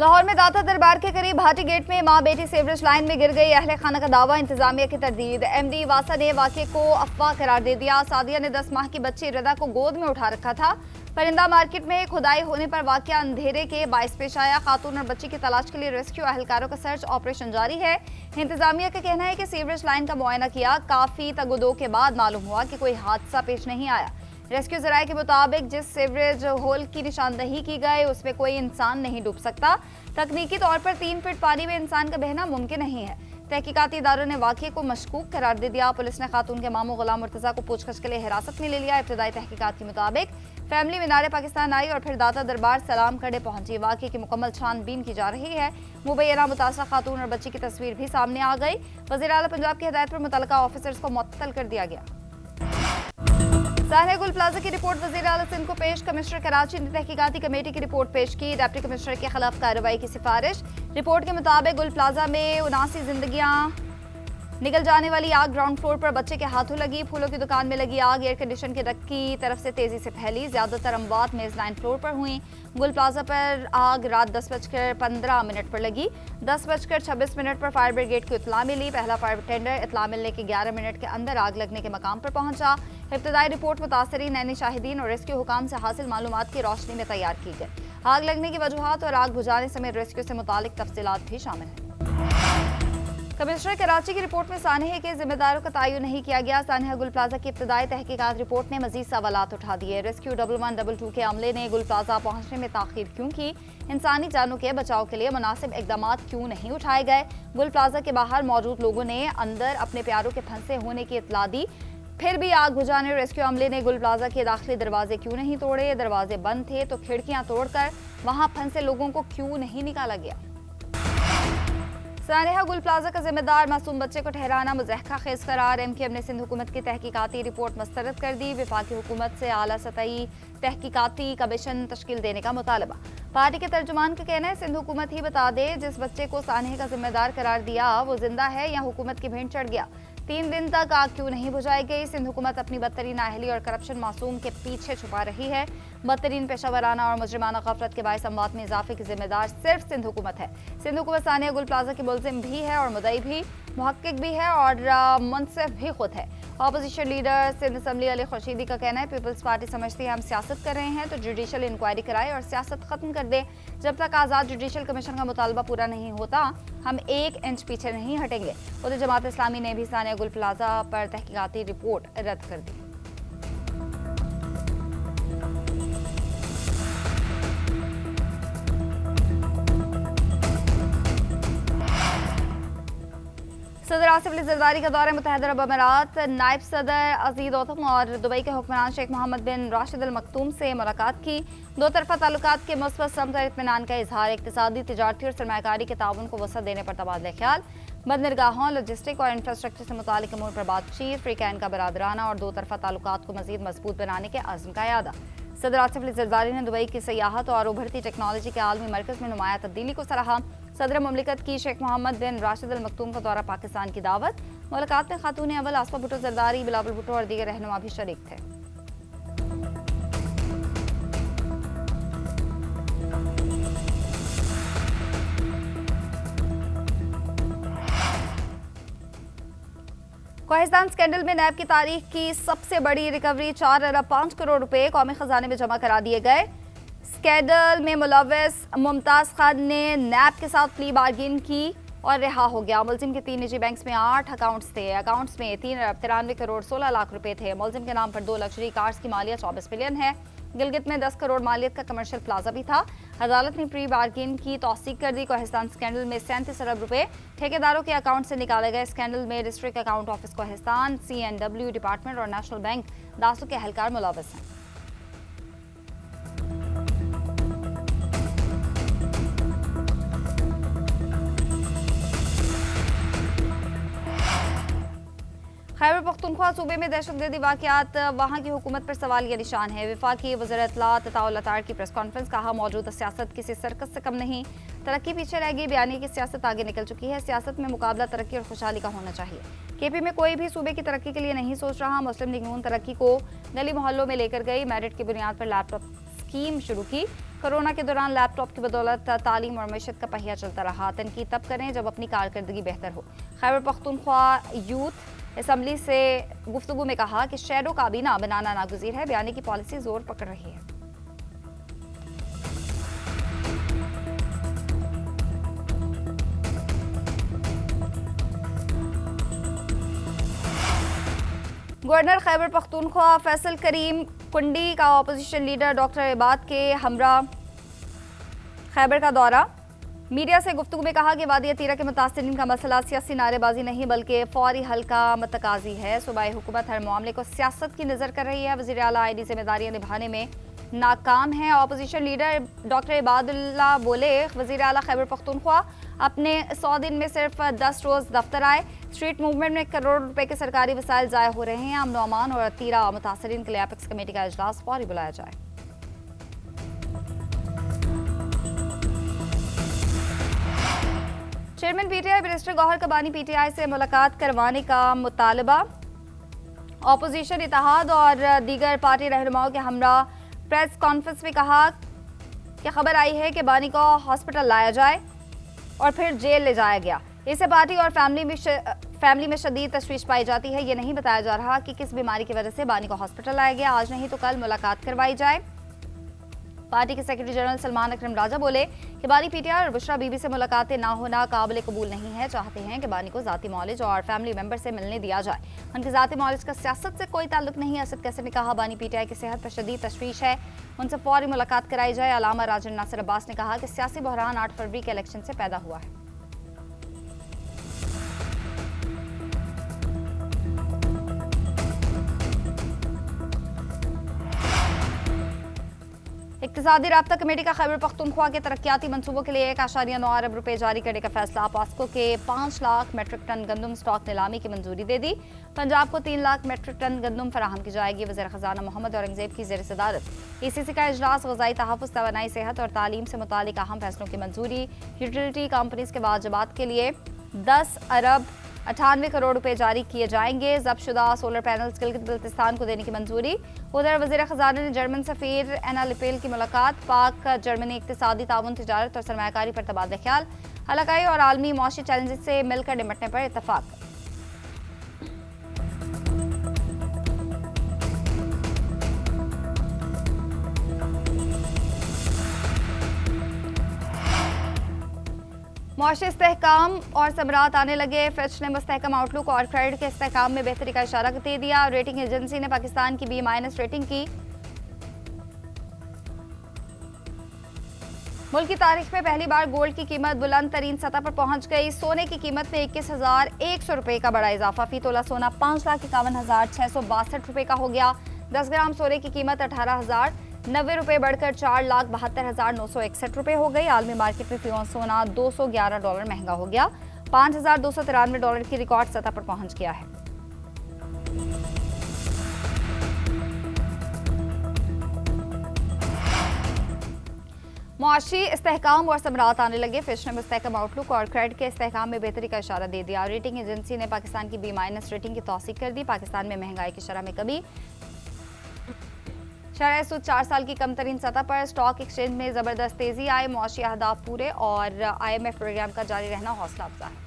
लाहौर में दाता दरबार के करीब भाटी गेट में मां बेटी सीवरेज लाइन में गिर गई। अहले खाना का दावा, इंतजामिया की तरदीद। एमडी वासा ने वाकये को अफवाह करार दे दिया। सादिया ने 10 माह की बच्ची रदा को गोद में उठा रखा था। परिंदा मार्केट में खुदाई होने पर वाकया अंधेरे के बायस पेश आया। खातून और बच्ची की तलाश के लिए रेस्क्यू एहलकारों का सर्च ऑपरेशन जारी है। इंतजामिया का कहना है कि सीवरेज लाइन का मुआयना किया, काफी तगदो के बाद मालूम हुआ कि कोई हादसा पेश नहीं आया। रेस्क्यू जराये के मुताबिक जिस सीवरेज होल की निशानदही की गई उसमें कोई इंसान नहीं डूब सकता। तकनीकी तौर पर 3 फीट पानी में इंसान का बहना मुमकिन नहीं है। तहकीकाती इदारों ने वाकये को मशकूक करार दे दिया। पुलिस ने खातून के मामू गुलाम मुर्तजा को पूछताछ के लिए हिरासत में ले लिया। इब्तदाई तहकीकात के मुताबिक फैमिली मीनारे पाकिस्तान आई और फिर दाता दरबार सलाम खड़े पहुंची। वाकये की मुकम्मल छानबीन की जा रही है। मुबैना मुतासरा खातून और बच्ची की तस्वीर भी सामने आ गई। वज़ीर आला पंजाब की हिदायत पर मुतल्लिका ऑफिसर्स को मुअत्तल कर दिया गया। सानिया गुल प्लाजा की रिपोर्ट वज़ीर आला सिंध को पेश। कमिश्नर कराची ने तहकीकाती कमेटी की रिपोर्ट पेश की। डिप्टी कमिश्नर के खिलाफ कार्रवाई की सिफारिश। रिपोर्ट के मुताबिक गुल प्लाजा में 79 जिंदगियां निकल जाने वाली आग ग्राउंड फ्लोर पर बच्चे के हाथों लगी। फूलों की दुकान में लगी आग एयर कंडीशन के डक की तरफ से तेजी से फैली। ज्यादातर अमवात मेजलाइन फ्लोर पर हुई। गुल प्लाजा पर आग रात 10:15 पर लगी। 10:26 पर फायर ब्रिगेड की इत्तला मिली। पहला फायर टेंडर इत्तला मिलने के 11 मिनट के अंदर आग लगने के मकाम पर पहुंचा। इब्तदाई रिपोर्ट मुतासरीन, नैनी शाहिदीन और रेस्क्यू हुकाम से हासिल मालूमात की रोशनी में तैयार की गई। आग लगने की वजूहात और आग बुझाने समेत रेस्क्यू से मुतालिक तफसीलात भी शामिल हैं। कमिश्नर कराची की रिपोर्ट में सानिया के जिम्मेदारों का तयन नहीं किया गया। सानिया गुल प्लाजा की इब्तदाई तहकीकात रिपोर्ट ने मजीद सवालात उठा दिए। रेस्क्यू 1122 के अमले ने गुल प्लाजा पहुंचने में ताखीर क्यों की? इंसानी जानों के बचाव के लिए मुनासिब इकदाम क्यों नहीं उठाए गए? गुल प्लाजा के बाहर मौजूद लोगों ने अंदर अपने प्यारों के फंसे होने की इत्तला दी, फिर भी आग बुझाने रेस्क्यू अमले ने गुल प्लाजा के दाखिली दरवाजे क्यों नहीं तोड़े? दरवाजे बंद थे तो खिड़कियां तोड़कर वहां फंसे लोगों को क्यों नहीं निकाला गया? सानिया गुल प्लाजा का जिम्मेदार मासूम बच्चे को ठहराना मुज़हका खेज करार। एमक्यूएम ने सिंध हुकूमत की तहकीकाती रिपोर्ट मुस्तरद कर दी। वफाकी हुकूमत से आला सतही तहकीकाती कमीशन तश्कील देने का मुतालबा। पार्टी के तर्जुमान का कहना है सिंध हुकूमत ही बता दे जिस बच्चे को सानिया का जिम्मेदार करार दिया वो जिंदा है या हुकूमत की भेंट चढ़ गया। 3 दिन तक आग क्यों नहीं बुझाई गई? सिंध हुकूमत अपनी बदतरीन नाअहली और करप्शन मासूम के पीछे छुपा रही है। बदतरीन पेशावराना और मुजरिमाना गफलत के बायस अमवात में इजाफे की जिम्मेदार सिर्फ सिंध हुकूमत है। सिंध हुकूमत सानिया गुल प्लाजा की मुलजिम भी है और मुदई भी, मुहक्किक भी है और मुनसिफ भी खुद है। Opposition leader Sindh assembly Ali Khurshidi का कहना है पीपल्स पार्टी समझती है हम सियासत कर रहे हैं तो जुडिशल इंक्वायरी कराए और सियासत खत्म कर दे। जब तक आज़ाद जुडिशल कमीशन का मुतालबा पूरा नहीं होता हम 1 इंच पीछे नहीं हटेंगे। उधर जमात इस्लामी ने भी सानिया गुल प्लाजा पर तहकीकाती रिपोर्ट रद्द कर दी। सदर आसिफ अली जरदारी का दौरा मुत्तहिदा अरब अमीरात। नायब सदर अजीज औतम और दुबई के हुक्मरान शेख मोहम्मद बिन राशिद अल मखतूम से मुलाकात की। 2 तरफ़ा ताल्लुकात के मुस्बत समत और इत्मीनान का इजहार। इक़्तिसादी, तिजारती और सरमायाकारी के ताउन को वसअत देने पर तबादला ख्याल। बंदरगाहों, लॉजिस्टिक और इंफ्रास्ट्रक्चर से मुतालिक अमूर पर बातचीत। फ्रीकैन का बरादराना और 2 तरफ़ा ताल्लुकात को मज़ीद मजबूत बनाने के अज़्म का यादा। सदर आसिफ अली जरदारी ने दुबई की सयाहत और उभरती टेक्नोलॉजी के आलमी मरकज़ में नुमाया तब्दीली को सराहा। सदर मुमलिकत की शेख मोहम्मद बिन राशिद अल मखतूम का दौरा पाकिस्तान की दावत। मुलाकात में खातून अव्वल आसमा भुट्टो जरदारी, बिलावल भुट्टो और दीगर रहनुमा भी शरीक थे। कोहिस्तान स्कैंडल में नैब की तारीख की सबसे बड़ी रिकवरी 4 अरब 5 करोड़ रुपए कौमी खजाने में जमा करा दिए गए। स्कैंडल में मुलव्वस मुमताज खान ने नैब के साथ प्ली बार्गिन की और रिहा हो गया। मुलजिम के 3 निजी बैंक्स में 8 अकाउंट्स थे। अकाउंट्स में 3 अरब 93 करोड़ 16 लाख रुपए थे। मुलजिम के नाम पर 2 लग्जरी कार्स की मालियत 24 मिलियन है। गिलगित में 10 करोड़ मालियत का कमर्शियल प्लाजा भी था। अदालत ने प्री बार्गिन की तौसीक कर दी। कोहिस्तान स्कैंडल में 37 अरब रुपए ठेकेदारों के अकाउंट से निकाले गए। स्कैंडल में district account office Kohistan, CNW department और नेशनल बैंक दासों के एहलकार मुलव्वस हैं। खैबर पख्तूनख्वा सूबे में दहशतगर्दी वाक़यात, वहाँ की हुकूमत पर सवाल या निशान है। वफाकी वज़ीर इत्तलात अताउल अतार की प्रेस कॉन्फ्रेंस, कहा मौजूदा सियासत किसी सर्कस से कम नहीं। तरक्की पीछे रह गई, बयानी की सियासत आगे निकल चुकी है। सियासत में मुकाबला तरक्की और खुशहाली का होना चाहिए। KP में कोई भी सूबे की तरक्की के लिए नहीं सोच रहा। मुस्लिम लीग नून तरक्की को गली मोहल्लों में लेकर गई। मेरिट की बुनियाद पर लैपटॉप स्कीम शुरू की। कोरोना के दौरान लैपटॉप की बदौलत तालीम और मैशत का पहिया चलता रहा। तनकीद तब करें जब अपनी कारकर्दगी बेहतर हो। खैबर पख्तूनख्वा यूथ असम्बली से गुफ्तगू में कहा कि शैडो काबीना बनाना नागुज़ीर है। बयानी की पॉलिसी जोर पकड़ रही है। गवर्नर खैबर पख्तूनख्वा फैसल करीम कुंडी का अपोजिशन लीडर डॉक्टर इबाद के हमरा खैबर का दौरा। मीडिया से गुफ्तगू में कहा कि वादी अतीरा के मुतासिरीन का मसला सियासी नारेबाजी नहीं बल्कि फौरी हल का मतकाजी है। सूबाई हुकूमत हर मामले को सियासत की नज़र कर रही है। वज़ीर आला आईनी जिम्मेदारियां निभाने में नाकाम है। अपोजिशन लीडर डॉक्टर इबादुल्लाह बोले, वज़ीर आला खैबर पख्तूनख्वा अपने 100 दिन में सिर्फ 10 रोज़ दफ्तर आए। स्ट्रीट मूवमेंट में करोड़ रुपए के सरकारी वसाइल ज़ाया हो रहे हैं। अमन अमान और अतीरा मुतासरीन के लिए एपेक्स कमेटी का इजलास फौरी बुलाया जाए। चेयरमैन पीटीआई बैरिस्टर गौहर कबानी पीटीआई से मुलाकात करवाने का मुतालबा। ऑपोजिशन इत्तेहाद और दीगर पार्टी रहनुमाओं के हमरा प्रेस कॉन्फ्रेंस में कहा कि खबर आई है कि बानी को हॉस्पिटल लाया जाए और फिर जेल ले जाया गया। इससे पार्टी और फैमिली में शदीद तशवीश पाई जाती है। ये नहीं बताया जा रहा कि किस बीमारी की वजह से बानी को हॉस्पिटल लाया गया। आज नहीं तो कल मुलाकात करवाई जाए। पार्टी के सेक्रेटरी जनरल सलमान अकरम राजा बोले कि बानी पीटीआई और बुशरा बीबी से मुलाकातें ना होना काबिल कबूल नहीं है। चाहते हैं कि बानी को जाती मौलिज और फैमिली मेंबर से मिलने दिया जाए। उनकी जाती मौलिज का सियासत से कोई ताल्लुक नहीं है। असद कैसर ने कहा बानी पीटीआई की सेहत पर शदीद तशवीश है, उनसे फौरी मुलाकात कराई जाए। अलामा राजन नासिर अब्बास ने कहा कि सियासी बहरान 8 फरवरी के इलेक्शन से पैदा हुआ है। इक्तिसादी राब्ता कमेटी का खैबर पख्तूनख्वा के तरक्याती मंसूबों के लिए 1.9 अरब रुपए जारी करने का फैसला। पास्को के 5 लाख मेट्रिक टन गंदम स्टॉक नीलामी की मंजूरी दे दी। पंजाब को 3 लाख मेट्रिक टन गंदम फराहम की जाएगी। वज़ीर ख़जाना मोहम्मद औरंगज़ेब की ज़ेर सदारत ईसीसी का इजलास। ग़ज़ाई तहफ़्फ़ुज़, तवानाई, सेहत और तालीम से मुतालिक अहम फैसलों की मंजूरी। यूटिलिटी कंपनीज के वाजिबात के लिए 10 अरब 98 करोड़ रुपए जारी किए जाएंगे। ज़ब्तशुदा सोलर पैनल्स गिलगित बल्तिस्तान को देने की मंजूरी। उधर वज़ीर ख़जाना ने जर्मन सफ़ीर एना लिपेल की मुलाकात। पाक जर्मनी इक़्तिसादी ताउन, तिजारत और सरमायाकारी पर तबादला ख्याल। इलाकाई और आलमी मौशी चैलेंजेस से मिलकर निपटने पर इत्तफ़ाक़। मुआशी इस्तेहकाम और समरात आने लगे। फिच ने मुस्तहकम आउटलुक और क्रेडिट के इस्तेहकाम में बेहतरी का इशारा दे दिया। रेटिंग एजेंसी ने पाकिस्तान की B- रेटिंग की। मुल्क की तारीख में पहली बार गोल्ड की कीमत बुलंद तरीन सतह पर पहुंच गई। सोने की कीमत में 21,100 रुपए का बड़ा इजाफा। फी तोला सोना 5,51,662 रुपए का हो गया। 10 ग्राम सोने की कीमत 18,090 रुपए बढ़कर 4,72,961 रुपए हो गई। आलमी मार्केट में फी औंस सोना $211 महंगा हो गया। $5,293 की रिकॉर्ड सतह पर पहुंच गया है। मुआशी इस्तेहकाम और समरात आने लगे। फिच ने मुस्तहकम आउटलुक और क्रेडिट के इस्तेहकाम में बेहतरी का इशारा दे दिया। रेटिंग एजेंसी ने पाकिस्तान की B- रेटिंग की तौसीक कर दी। पाकिस्तान में महंगाई की शरह में कमी। शरह सूद 4 साल की कम तरीन सतह पर। स्टॉक एक्सचेंज में जबरदस्त तेजी आई। मुआशी अहदाफ पूरे और IMF प्रोग्राम का जारी रहना हौसला अफजा है।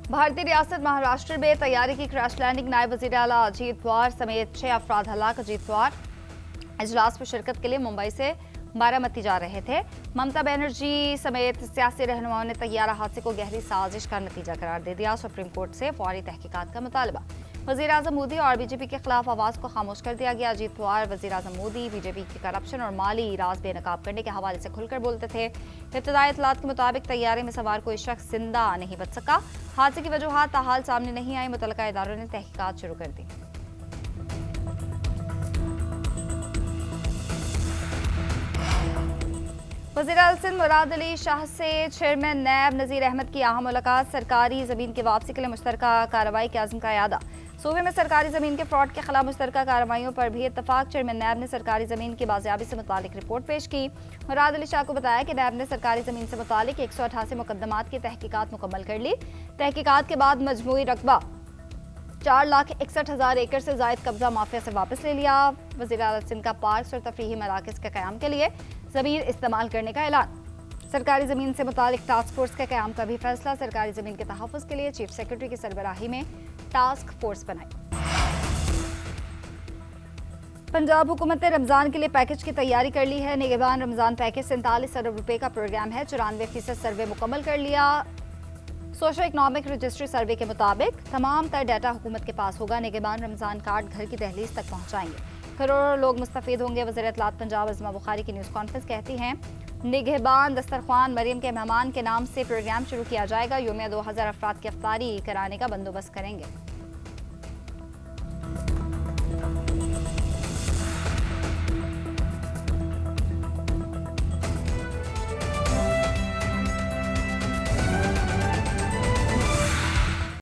भारतीय रियासत महाराष्ट्र में तैयारी की क्रैश लैंडिंग। नायब वज़ीर आला अजीत पवार समेत 6 अफराद हलाक। अजीत पवार इजलास में शिरकत के लिए मुंबई से बारामती जा रहे थे। ममता बनर्जी समेत सियासी रहनुमाओं ने तैयारा हादसे को गहरी साजिश का नतीजा करार दे दिया। सुप्रीम कोर्ट से फौरी तहकीकात का मुतालबा। वज़ीर आज़म मोदी और बीजेपी के खिलाफ आवाज़ को खामोश कर दिया गया। अजीत पवार वज़ीर आज़म मोदी बीजेपी की करप्शन और माली राज बेनकाब करने के हवाले से खुलकर बोलते थे। इब्तदाई इत्तलात के मुताबिक तैयारे में सवार कोई शख्स जिंदा नहीं बच सका। हादसे की वजूहात ताहाल सामने नहीं आई। मुतल्लिका इदारों ने तहकीकात शुरू कर दी। वज़ीर आला सिंध मुराद अली शाह से चेयरमैन नैब नज़ीर अहमद की अहम मुलाकात। सरकारी ज़मीन की वापसी के लिए मुश्तरका कार्रवाई के अज़्म का यादा। सूबे में सरकारी जमीन के फ्रॉड के खिलाफ मुश्तरका कार्रवाइयों पर भी इत्तफाक। चेयरमैन नैब ने सरकारी जमीन की बाजियाबी से मुतालिक रिपोर्ट पेश की। मुराद अली शाह को बताया कि नैब ने सरकारी जमीन से मुतालिक 188 मुकदमात की तहकीकात मुकम्मल कर ली। तहकीकात के बाद मजमूई रकबा 4,61,000 एकड़ से जायद कब्जा माफिया से वापस ले लिया। वज़ीर आला सिंध का पार्क्स और तफरीही मराकज़ के क़याम के लिए ज़मीन इस्तेमाल करने का ऐलान। सरकारी ज़मीन से मुतालिक टास्क फोर्स के क़याम का भी फैसला। सरकारी ज़मीन के तहफ़्फ़ुज़ के लिए चीफ सेक्रेटरी की सरबराही में टास्क फोर्स बनाई। पंजाब हुकूमत ने रमज़ान के लिए पैकेज की तैयारी कर ली है। निगहबान रमज़ान पैकेज 47 अरब रुपए का प्रोग्राम है। 94% सर्वे मुकम्मल कर लिया। सोशो इकनॉमिक रजिस्ट्री सर्वे के मुताबिक तमाम तर डाटा हुकूमत के पास होगा। निगहबान रमज़ान कार्ड घर की दहलीज तक पहुँचाएंगे। करोड़ों लोग मुस्तफ़ीद होंगे। वज़ीर इत्तलात पंजाब अज़मा बुखारी की न्यूज़ कॉन्फ्रेंस कहती हैं, निगहबान दस्तरख्वान मरियम के मेहमान के नाम से प्रोग्राम शुरू किया जाएगा। योमिया 2000 अफराद की अफ्तारी कराने का बंदोबस्त करेंगे।